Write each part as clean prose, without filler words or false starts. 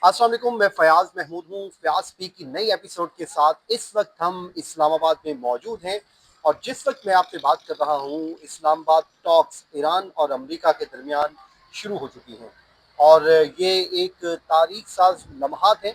अस्सलाम वालेकुम, मैं फयाज महमूद हूँ। फयाज स्पीक की नई एपिसोड के साथ इस वक्त हम इस्लामाबाद में मौजूद हैं और जिस वक्त मैं आपसे बात कर रहा हूँ, इस्लामाबाद टॉक्स ईरान और अमेरिका के दरमियान शुरू हो चुकी हैं और ये एक तारीख साज लम्हात है।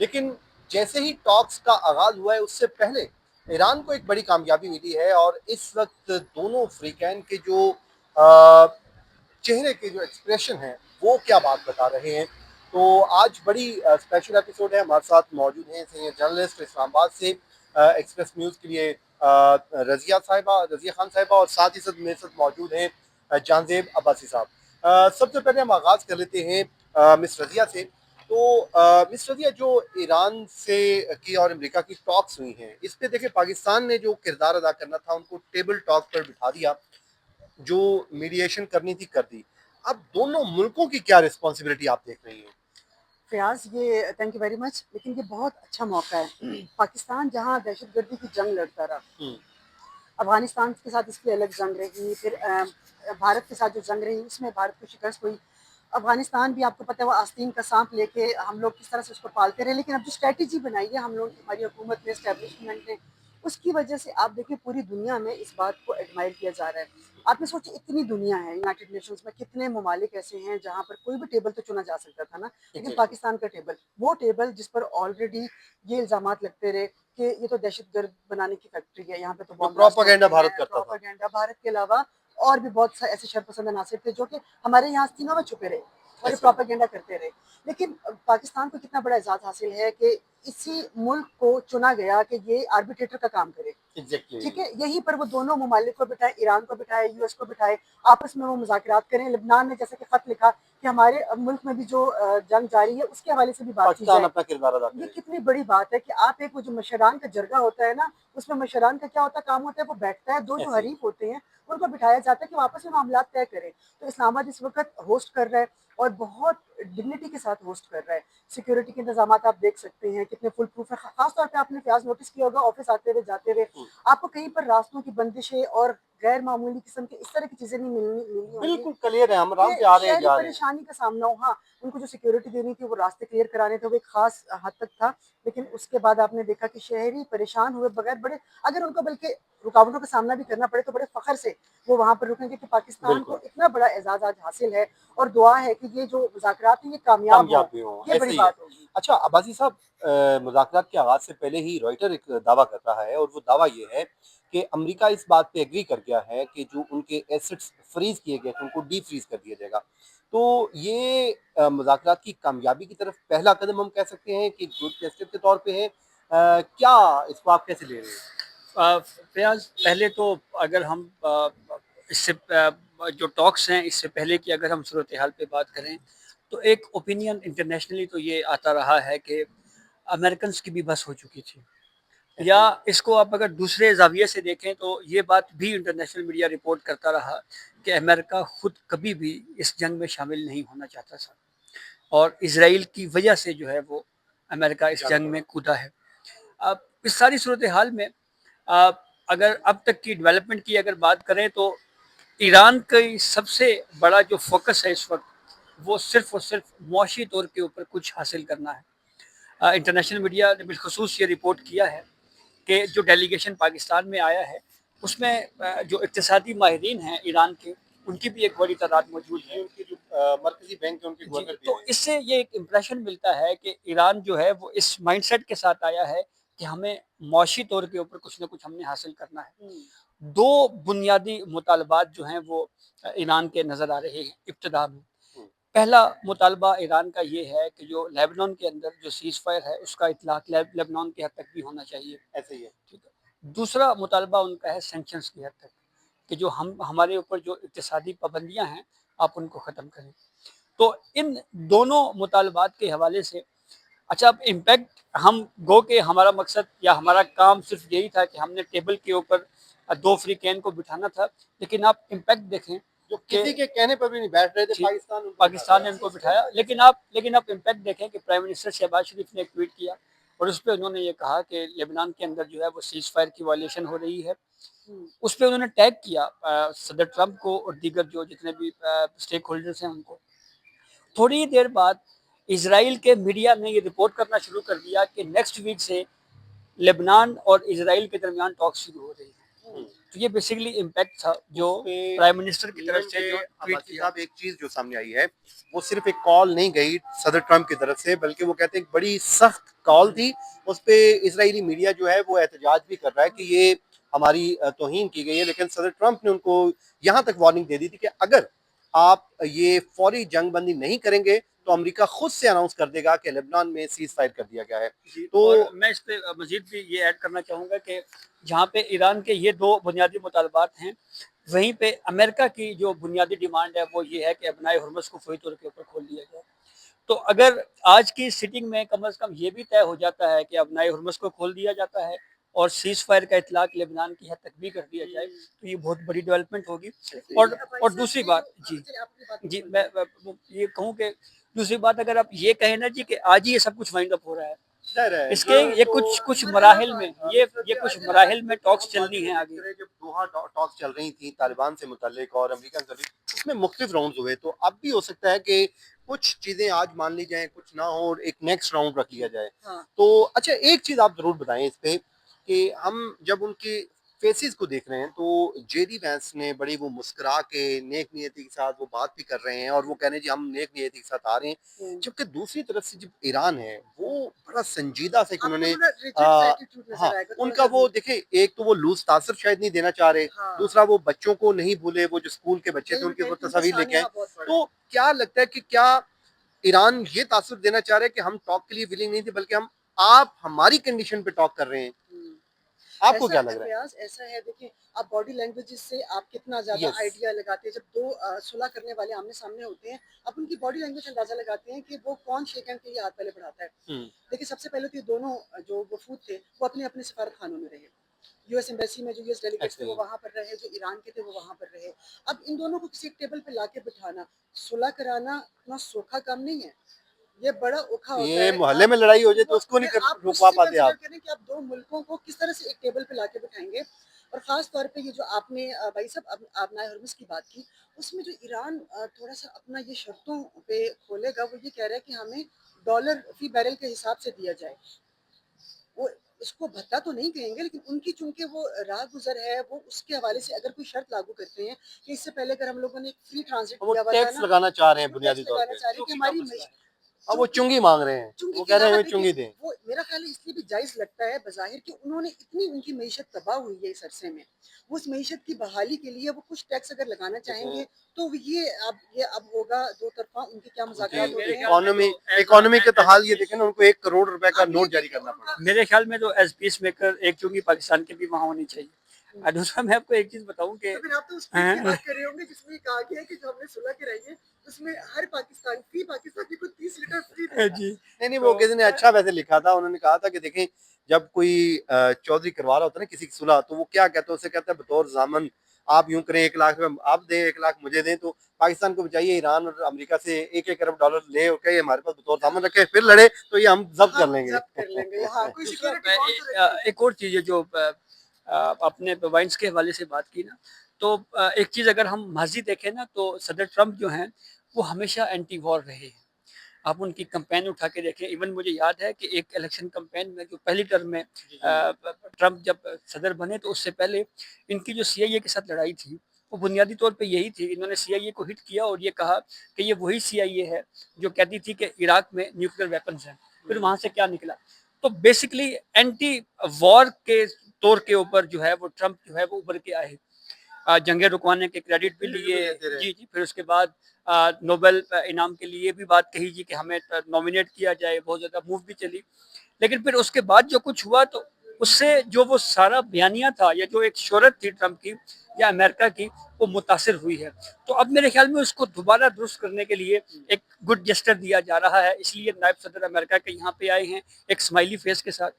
लेकिन जैसे ही टॉक्स का आगाज़ हुआ है उससे पहले ईरान को एक बड़ी कामयाबी मिली है और इस वक्त दोनों फ्रीकैन के जो चेहरे के जो एक्सप्रेशन हैं वो क्या बात बता रहे हैं। तो आज बड़ी स्पेशल एपिसोड है। हमारे साथ मौजूद हैं सीनियर जर्नलिस्ट इस्लामाबाद से एक्सप्रेस न्यूज़ के लिए रज़िया खान साहिबा, और साथ ही साथ मेरे साथ मौजूद हैं जानजेब अब्बासी साहब। सबसे पहले हम आगाज़ कर लेते हैं मिस रज़िया से। तो मिस रज़िया, जो ईरान से की और अमेरिका की टॉक्स हुई हैं, इस पे देखिए पाकिस्तान ने जो किरदार अदा करना था उनको टेबल टॉक पर बिठा दिया, जो मीडिएशन करनी थी कर दी। अब दोनों मुल्कों की क्या रिस्पॉन्सिबिलिटी आप देख रही हैं? फयाज, ये थैंक यू वेरी मच, लेकिन ये बहुत अच्छा मौका है। पाकिस्तान जहाँ दहशतगर्दी की जंग लड़ता रहा, अफगानिस्तान के साथ इसकी अलग जंग रही, फिर भारत के साथ जो जंग रही उसमें भारत को शिकस्त हुई। अफगानिस्तान भी आपको पता है वो आस्तीन का सांप लेके हम लोग किस तरह से उसको पालते रहे, लेकिन अब जो स्ट्रेटजी बनाई है हम लोग हमारी हुकूमत ने, एस्टेब्लिशमेंट ने, उसकी वजह से आप देखिए पूरी दुनिया में इस बात को एडमायर किया जा रहा है। आपने सोची इतनी दुनिया है, यूनाइटेड नेशंस में कितने ममालिक ऐसे हैं जहाँ पर कोई भी टेबल तो चुना जा सकता था ना, लेकिन पाकिस्तान का टेबल, वो टेबल जिस पर ऑलरेडी ये इल्जामात लगते रहे कि ये तो दहशतगर्द बनाने की फैक्ट्री है, यहाँ पे तो बॉम्ब ब्लास्ट होते प्रोपागेंडा भारत हैं। करता था। प्रोपागेंडा भारत के अलावा और भी बहुत सारे ऐसे शरपसंद अनासिर थे जो कि हमारे यहाँ सीनों में छुपे रहे और ये प्रोपागेंडा करते रहे। लेकिन पाकिस्तान को कितना बड़ा एजाज हासिल है कि इसी मुल्क को चुना गया कि ये आर्बिट्रेटर का काम करे। ठीक है, यहीं पर वो दोनों ममालिक को बिठाए, ईरान को बिठाए, यूएस को बिठाए, आपस में वो मुज़ाकरात करें। लेबनान ने जैसे कि खत लिखा कि हमारे मुल्क में भी जो जंग जारी है उसके हवाले से भी बात की जाए। अपना किरदार अदा ये करे। कितनी बड़ी बात है कि आप एक वो जो मशरान का जरगा होता है ना, उसमें मशरान का क्या होता है, काम होता है वो बैठता है, दो जो हरीफ होते हैं उनको बिठाया जाता है कि वो आपस में मामला तय करें। तो इस्लामाबाद इस वक्त होस्ट कर रहा है और बहुत डिग्निटी के साथ होस्ट कर रहा है। सिक्योरिटी के इंतजाम आप देख सकते हैं कितने फुल प्रूफ है। खासतौर पर आपने प्याज नोटिस किया होगा, ऑफिस आते हुए जाते हुए आपको कहीं पर रास्तों की बंदिशें और गैर मामूली किस्म की इस तरह की चीजें नहीं मिलनी होंगी। बिल्कुल क्लियर है, हम आराम से आ रहे हैं शहरी जा रहे हैं। परेशानी का सामना हो। हाँ, उनको जो सिक्योरिटी देनी थी वो रास्ते क्लियर कराने थे, वो एक खास हद तक था, लेकिन उसके बाद आपने देखा कि शहरी परेशान हुए बगैर बड़े, अगर उनको बल्कि रुकावटों का सामना भी करना पड़े तो बड़े फख्र से वो वहां पर रुकेंगे कि पाकिस्तान को इतना बड़ा एजाज आज हासिल है और दुआ है कि ये जो मुज़ाकरात हैं ये कामयाब हो, भी हो, ये ऐसे बड़ी ही है। बात होगी। अच्छा अब्बासी साहब, मुज़ाकरात के आगाज़ से पहले ही रॉयटर एक दावा कर रहा है और वो दावा ये है कि अमेरिका इस बात पे एग्री कर गया है कि जो उनके एसेट्स फ्रीज किए गए थे उनको डी फ्रीज कर दिया जाएगा। तो ये मुज़ाकरात की कामयाबी की तरफ पहला कदम हम कह सकते हैं कि गुड गेस्टर के तौर पे है। क्या इसको आप कैसे ले रहे हैं? फयाज, पहले तो अगर हम इससे जो टॉक्स हैं इससे पहले की अगर हम सूरत हाल पे बात करें तो एक ओपिनियन इंटरनेशनली तो ये आता रहा है कि अमेरिकन की भी बस हो चुकी थी, या इसको आप अगर दूसरे जाविये से देखें तो ये बात भी इंटरनेशनल मीडिया रिपोर्ट करता रहा कि अमेरिका खुद कभी भी इस जंग में शामिल नहीं होना चाहता था और इसराइल की वजह से जो है वो अमेरिका इस जंग में कूदा है। अब इस सारी सूरत हाल में अगर अब तक की डेवलपमेंट की अगर बात करें तो ईरान का सबसे बड़ा जो फोकस है इस वक्त वो सिर्फ और सिर्फ मुआशी तौर के ऊपर कुछ हासिल करना है। इंटरनेशनल मीडिया ने बिलखसूस ये रिपोर्ट किया है कि जो डेलीगेशन पाकिस्तान में आया है उसमें जो इक़्तिसादी माहिरीन हैं ईरान के, उनकी भी एक बड़ी तादाद मौजूद है। उनकी जो मरकजी बैंक है उनके गवर्नर भी तो इससे ये एक इम्प्रेशन मिलता है कि ईरान जो है वो इस माइंडसेट के साथ आया है कि हमें मुआशी तौर के ऊपर कुछ ना कुछ हमने हासिल करना है। दो बुनियादी मुतालबात जो हैं वो ईरान के नज़र आ रहे हैं इब्तदा में। पहला मुतालबा ईरान का ये है कि जो लेबनान के अंदर जो सीज़ फायर है उसका इतलाक लेबनान की हद तक भी होना चाहिए। ऐसे ही है। ठीक है। दूसरा मुतालबा उनका है सेंक्शंस की हद तक कि जो हम हमारे ऊपर जो इक़्तिसादी पाबंदियाँ हैं आप उनको ख़त्म करें। तो इन दोनों मुतालबात के हवाले से अच्छा, अब इम्पैक्ट हम गो के हमारा मकसद या हमारा काम सिर्फ यही था कि हमने टेबल के ऊपर दो फ्रीकैन को बिठाना था, लेकिन आप इम्पैक्ट देखें जो किसी के कहने पर भी नहीं बैठ रहे थे, पाकिस्तान ने उनको बिठाया। लेकिन आप इम्पैक्ट देखें कि प्राइम मिनिस्टर शहबाज शरीफ ने एक ट्वीट किया और उस पर उन्होंने ये कहा कि लेबनान के अंदर जो है वो सीज फायर की वायलेशन हो रही है। उस पर उन्होंने टैग किया सदर ट्रंप को और दीगर जो जितने भी स्टेक होल्डर्स हैं उनको। थोड़ी ही देर बाद اسرائیل کے میڈیا نے یہ رپورٹ کرنا شروع کر دیا کہ نیکسٹ ویک سے لبنان اور اسرائیل کے درمیان ٹاک شروع ہو رہی ہے. تو یہ بیسیکلی امپیکٹ تھا جو پرائم منسٹر کی طرف سے جو ٹویٹ کیا. ایک چیز جو سامنے آئی ہے وہ صرف ایک کال نہیں گئی صدر ٹرمپ کی طرف سے، بلکہ وہ کہتے ہیں ایک بڑی سخت کال تھی. اس پہ اسرائیلی میڈیا جو ہے وہ احتجاج بھی کر رہا ہے کہ یہ ہماری توہین کی گئی ہے، لیکن صدر ٹرمپ نے ان کو یہاں تک وارننگ دے دی تھی کہ اگر آپ یہ فوری جنگ بندی نہیں کریں گے تو امریکہ خود سے اناؤنس کر دے گا کہ لبنان میں سیز فائر کر دیا گیا ہے. تو میں اس پہ مزید بھی یہ ایڈ کرنا چاہوں گا کہ جہاں پہ ایران کے یہ دو بنیادی مطالبات ہیں، وہیں پہ امریکہ کی جو بنیادی ڈیمانڈ ہے وہ یہ ہے کہ ابنائے حرمز کو فوری طور کے اوپر کھول دیا جائے. تو اگر آج کی سیٹنگ میں کم از کم یہ بھی طے ہو جاتا ہے کہ ابنائے حرمز کو کھول دیا جاتا ہے اور سیز فائر کا اطلاق لبنان کی حد تک بھی کر دیا جائے تو یہ بہت بڑی ڈیولپمنٹ ہوگی. اور دوسری بات جی میں یہ کہوں کہ دوسری بات اگر آپ یہ کہیں نا جی کہ آج ہی یہ سب کچھ وائنڈ اپ ہو رہا ہے، اس کے یہ کچھ مراحل میں یہ کچھ مراحل میں ٹاکس چلنی ہیں آگے. جب دوحہ ٹاکس چل رہی تھیں طالبان سے متعلق اور امریکہ سے متعلق، اس میں مختلف راؤنڈز ہوئے، تو اب بھی ہو سکتا ہے کہ کچھ چیزیں آج مان لی جائیں، کچھ نہ ہو، اور ایک نیکسٹ راؤنڈ رکھ لیا جائے. تو اچھا ایک چیز آپ ضرور بتائیں اس پہ کہ ہم جب ان کے فیسز کو دیکھ رہے ہیں تو جے ڈی وینس نے بڑی وہ مسکرا کے نیک نیتی کے ساتھ وہ بات بھی کر رہے ہیں اور وہ کہہ رہے ہیں جی ہم نیک نیتی کے ساتھ آ رہے ہیں، جبکہ دوسری طرف سے جب ایران ہے وہ بڑا سنجیدہ سے انہوں نے ہاں ان کا وہ دیکھیں، ایک تو وہ لوز تاثر شاید نہیں دینا چاہ رہے، دوسرا وہ بچوں کو نہیں بھولے، وہ جو اسکول کے بچے تھے ان کے وہ تصاویر لے کے آئے. تو کیا لگتا ہے کہ کیا ایران یہ تاثر دینا چاہ رہے ہیں کہ ہم ٹاک کے لیے ولنگ نہیں تھے بلکہ آپ ہماری کنڈیشن پہ ٹاک کر رہے ہیں؟ آپ کو کیا لگ رہا ہے؟ ایسا ہے دیکھیں، آپ باڈی لینگویجز سے آپ کتنا زیادہ آئیڈیا لگاتے ہیں. جب دو صلح کرنے والے آمنے سامنے ہوتے ہیں، آپ ان کی باڈی لینگویج اندازہ لگاتے ہیں کہ وہ کون شیک ہینڈ کے لیے ہاتھ پہلے بڑھاتا ہے. دیکھیں سب سے پہلے تو یہ دونوں جو وفود تھے وہ اپنے اپنے سفارت خانوں میں رہے. یو ایس ایمبیسی میں جو یو ایس ڈیلیگیٹس تھے وہ وہاں پر رہے، جو ایران کے تھے وہ وہاں پر رہے. اب ان دونوں کو کسی ایک ٹیبل پہ لا کے بٹھانا، صلح کرانا اتنا سوکھا کام نہیں ہے، یہ بڑا اوکھا ہوتا ہے. یہ محلے میں لڑائی ہو جائے تو اس کو نہیں روکوا پاتے آپ. کریں کہ آپ دو ملکوں کو کس طرح سے ایک ٹیبل پہ لا کے بٹھائیں گے. اور خاص طور پہ یہ جو آپ نے بھائی صاحب ابنائے حرمز کی بات کی، اس میں جو ایران تھوڑا سا اپنا یہ شرطوں پہ کھولے گا، وہ یہ کہہ رہا ہے کہ ہمیں ڈالر فی بیرل کے حساب سے دیا جائے. وہ اس کو بھتا تو نہیں کہیں گے، لیکن ان کی چونکہ وہ راہ گزر ہے، وہ اس کے حوالے سے اگر کوئی شرط لاگو کرتے ہیں کہ اس سے پہلے اگر ہم لوگوں نے فری ٹرانزٹ وہ دیا ہوا تھا ٹیکس نا، لگانا چاہ رہے ہیں بنیادی طور لگانا پہ، چاہ رہے ہیں کہ ہماری اب وہ چنگی مانگ رہے ہیں، وہ کہہ رہے ہیں ہمیں چنگی دیں. وہ میرا خیال ہے اس لیے بھی جائز لگتا ہے بظاہر کہ انہوں نے اتنی ان کی معیشت تباہ ہوئی ہے اس عرصے میں، وہ اس معیشت کی بحالی کے لیے وہ کچھ ٹیکس اگر لگانا چاہیں گے تو یہ اب ہوگا دو طرفہ ان کے کیا مذاکرات ہوتے ہیں. اکانومی کے حال یہ دیکھیں نا، ان کو 1 کروڑ روپے کا نوٹ جاری کرنا پڑا. میرے خیال میں تو ایز پیس میکر ایک چونکہ پاکستان کے بھی وہاں ہونی چاہیے. دوسرا میں آپ کو ایک چیز بتاؤں کہ آپ تو اس کی بات کر رہے ہوں گے جس میں کہا گیا ہے کہ جو ہم نے صلح کرائی ہے اس میں ہر پاکستانی کو 30 لیٹر فری دے گا. جی نہیں وہ کسی نے اچھا ویسے لکھا تھا، انہوں نے کہا تھا کہ دیکھیں جب کوئی چودھری کروا رہا ہوتا ہے نا کسی کی صلح، تو وہ کیا کہتا ہے، اسے کہتا ہے بطور ضامن آپ یوں کریں 1 لاکھ روپے آپ دیں، 1 لاکھ مجھے دیں. تو پاکستان کو بچائیے ایران اور امریکہ سے 1 ارب ڈالر لے اور کہ ہمارے پاس بطور ضامن رکھے، پھر لڑے تو یہ ہم ضبط کر لیں گے. ایک اور چیز ہے جو اپنے وائنس کے حوالے سے بات کی نا، تو ایک چیز اگر ہم ماضی دیکھیں نا تو صدر ٹرمپ جو ہیں وہ ہمیشہ اینٹی وار رہے ہیں. آپ ان کی کمپین اٹھا کے دیکھیں، ایون مجھے یاد ہے کہ ایک الیکشن کمپین میں جو پہلی ٹرم میں ٹرمپ جب صدر بنے تو اس سے پہلے ان کی جو سی آئی اے کے ساتھ لڑائی تھی وہ بنیادی طور پہ یہی تھی. انہوں نے سی آئی اے کو ہٹ کیا اور یہ کہا کہ یہ وہی سی آئی اے ہے جو کہتی تھی کہ عراق میں نیوکلیر ویپنز ہیں. پھر وہاں سے کیا نکلا؟ تو بیسکلی اینٹی وار کے طور کے اوپر جو ہے وہ ٹرمپ جو ہے وہ ابھر کے آئے، جنگیں رکوانے کے کریڈٹ بھی لیے. جی پھر اس کے بعد نوبل انعام کے لیے بھی بات کہی جی کہ ہمیں نامینیٹ کیا جائے، بہت زیادہ موو بھی چلی. لیکن پھر اس کے بعد جو کچھ ہوا تو اس سے جو وہ سارا بیانیہ تھا یا جو ایک شہرت تھی ٹرمپ کی یا امریکہ کی، وہ متاثر ہوئی ہے. تو اب میرے خیال میں اس کو دوبارہ درست کرنے کے لیے ایک گڈ جسٹر دیا جا رہا ہے، اس لیے نائب صدر امریکہ کے یہاں پہ آئے ہیں ایک اسمائلی فیس کے ساتھ.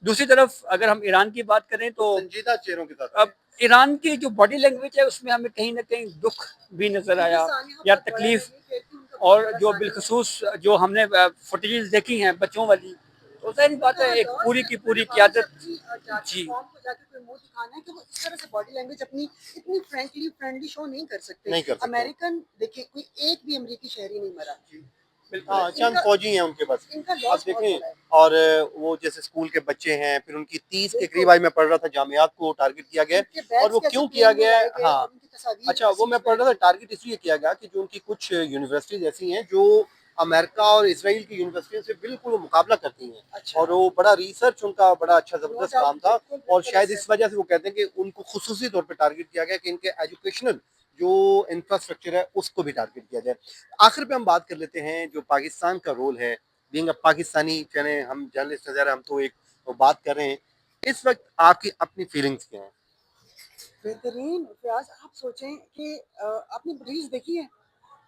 دوسری طرف اگر ہم ایران کی بات کریں تو سنجیدہ چہروں کے ساتھ اب ایران کی جو باڈی لینگویج ہے اس میں ہمیں کہیں نہ کہیں دکھ بھی نظر آیا یا تکلیف، اور جو بالخصوص جو ہم نے فوٹیجز دیکھی ہیں بچوں والی، تو ظاہری بات ہے ایک پوری کی پوری قیادت. جی اس طرح سے باڈی لینگویج اپنی اتنی فرینکلی فرینڈلی شو نہیں کر سکتے. امریکن دیکھیں کوئی ایک بھی امریکی شہری نہیں مرا، बिल्कुल हाँ, ऐसे। चंद इनका फौजी हैं उनके बस। इनका आप लॉस बहुत देखें, बड़ा है। और वो जैसे स्कूल के बच्चे हैं, फिर उनकी 30 के देखो करीब आज मैं पढ़ रहा था जामियात को टारगेट किया गया है। उनके और बैग्स वो कैसे क्यों किया प्लेन में गया है? लाए गए हाँ, और उनकी तस्वीर अच्छा, वो मैं सीट पढ़ रहा था बेल्ट टारगेट इसलिए किया गया कि जो उनकी कुछ यूनिवर्सिटीज ऐसी हैं जो अमेरिका और इसराइल की यूनिवर्सिटियों से बिल्कुल वो मुकाबला करती हैं, अच्छा और वो बड़ा रिसर्च उनका बड़ा अच्छा नो ज़बरदस्त डाउट काम था। बिल्कुल और बिल्कुल शायद ऐसे इस वजह से वो कहते हैं कि उनको खुसूसी तौर पे टारगेट किया गया कि इनके एजुकेशनल जो इंफ्रास्ट्रक्चर है उसको भी टारगेट किया जाए। आखिर पे हम बात कर लेते हैं जो पाकिस्तान का रोल है, बीइंग अ पाकिस्तानी, चले हम जर्नलिस्ट नज़र हम तो एक वो बात कर रहे हैं, इस वक्त आपकी अपनी फीलिंग्स क्या हैं? बेहतरीन फयाज। आप सोचें कि आपने रील्स देखी है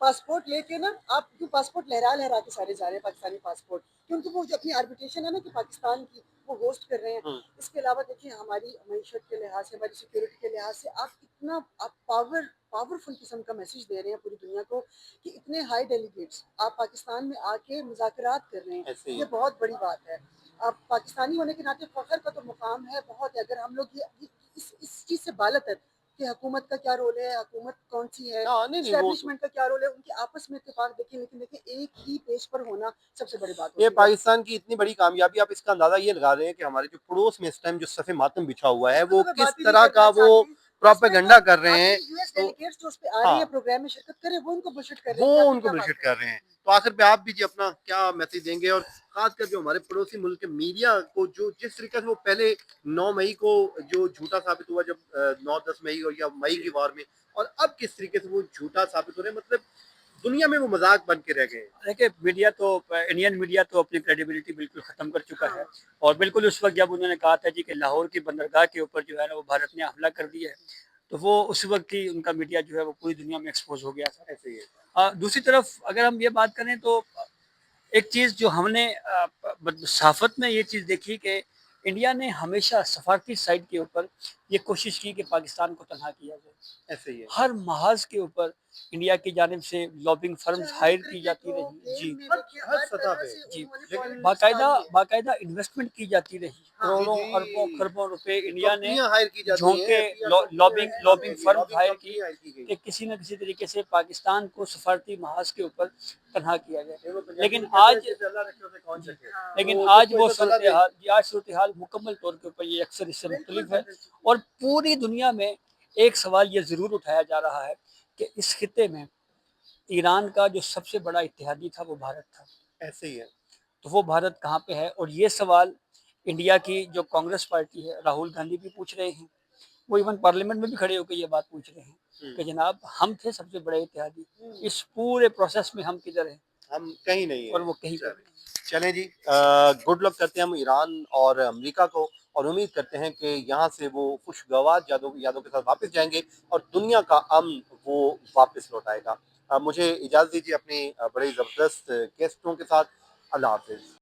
पासपोर्ट लेके ना, आप क्यों पासपोर्ट लहरा लहरा के सारे जा रहे हैं पाकिस्तानी पासपोर्ट, क्योंकि वो जो अपनी आर्बिट्रेशन है ना कि पाकिस्तान की वो होस्ट कर रहे हैं। हम्म, इसके अलावा देखिए हमारी मीशत के लिहाज से, हमारी सिक्योरिटी के लिहाज से आप इतना आप पावरफुल किस्म का मैसेज दे रहे हैं पूरी दुनिया को कि इतने हाई डेलीगेट्स आप पाकिस्तान में आके मुज़ाकरात कर रहे हैं। ऐसे ही ये है। बहुत बड़ी बात है। अब पाकिस्तानी होने के नाते फख्र का तो मुकाम है बहुत है। अगर हम लोग इस चीज़ से बालत है कि हुकूमत का क्या रोल है, हुकूमत कौन सी है, हाँ, नहीं नहीं, वो इस्टेब्लिशमेंट का क्या रोल है, उनके आपस में इत्तेफाक देखिए, लेकिन देखिए एक ही पेज पर होना सबसे बड़ी बात ये होती है। पाकिस्तान की इतनी बड़ी कामयाबी, आप इसका अंदाजा ये लगा रहे हैं कि हमारे जो पड़ोस में इस टाइम जो सफ़े मातम बिछा हुआ है उसको वो तो मैं किस बात ही नहीं तरह का करना वो चाहती। उसमें तो प्रोपेगेंडा कर रहे अपने हैं। यूएस तो डेलीगेट्स जो उस पे आ रहे हैं हाँ, प्रोग्राम में शिरकत करें, वो उनको बुलशिट कर रहे वो हैं कि आपने उनको क्या बात बुलशिट कर कर रहे हैं। तो आखिर पे आप भी जी अपना क्या मैसेज देंगे, और खासकर जो हमारे पड़ोसी मुल्क के मीडिया को जो जिस तरीके से वो पहले 9 मई को जो झूठा साबित हुआ, जब 9-10 मई को या मई की वार में, और अब किस तरीके से वो झूठा साबित हो रहे हैं, मतलब दुनिया में वो मजाक बन के रह गए हैं। देखिए मीडिया तो इंडियन मीडिया तो अपनी क्रेडिबिलिटी बिल्कुल ख़त्म कर चुका है। हाँ और बिल्कुल उस वक्त जब उन्होंने कहा था जी कि लाहौर की बंदरगाह के ऊपर जो है ना वो भारत ने हमला कर दिया है, तो वो उस वक्त ही उनका मीडिया जो है वो पूरी दुनिया में एक्सपोज हो गया था। ऐसे ही है। दूसरी तरफ अगर हम ये बात करें तो एक चीज़ जो हमने सहाफ़त में ये चीज़ देखी कि इंडिया ने हमेशा सफारती साइड के ऊपर ये कोशिश की कि पाकिस्तान को तनहा किया जाए। ऐसे ही है। हर महाज के ऊपर इंडिया की जानिब से लॉबिंग फर्म्स चाहे हायर की क्रिकेट जाती हो, रही। जी, गेम में हर देखिए हर हर सतह तरह पे। से जी। उन्होंने लेकिन पॉलिटिक्स बाकायदा डाली है। बाकायदा इन्वेस्टमेंट की जाती रही। हाँ जी करोड़ों जी, अरबों खरबों रुपए इंडिया ने कंपनियां हायर की जाती हैं, झोंके पीआर कंपनी हायर लॉबिंग की लॉबिंग जाती है, फर्म लॉबिंग हायर की कंपनी हायर की गई। कि किसी न किसी तरीके से पाकिस्तान को सफारती महाज के ऊपर तनहा किया जाए। देखो पंजाबी लेकिन में कहते हैं, आज जिसे अल्लाह रखे उसे कौन जी, सके। हाँ लेकिन तो आज जिसको वो इज्जत अल्लाह सूरत दे। हाल आज सूरत हाल मुकम्मल तौर के ऊपर ये अक्सर इससे बिल्कुल मुख्तलिफ है। बिल्कुल। और पूरी दुनिया में एक सवाल ये ज़रूर उठाया जा रहा है कि इस खित्ते में ईरान का जो सबसे बड़ा इत्तेहादी था वो भारत था। ऐसे ही है। तो वो भारत कहाँ पे है? और ये सवाल इंडिया की जो कांग्रेस पार्टी है, राहुल गांधी भी पूछ रहे हैं। वो इवन पार्लियामेंट में भी खड़े होकर ये बात पूछ रहे हैं कि जनाब हम थे सबसे बड़े इत्तेहादी, इस पूरे प्रोसेस में हम किधर हैं? हम कहीं नहीं और है। वो कहीं पे चलें, नहीं। चलें जी, गुड लक करते हैं हम ईरान और अमेरिका को, और उम्मीद करते हैं कि यहाँ से वो खुशगवार यादों के साथ वापस जाएंगे और दुनिया का अमन वो वापस लौटाएगा। मुझे इजाज़त दीजिए अपनी बड़े ज़बरदस्त गेस्टों के साथ। अल्लाह हाफिज़।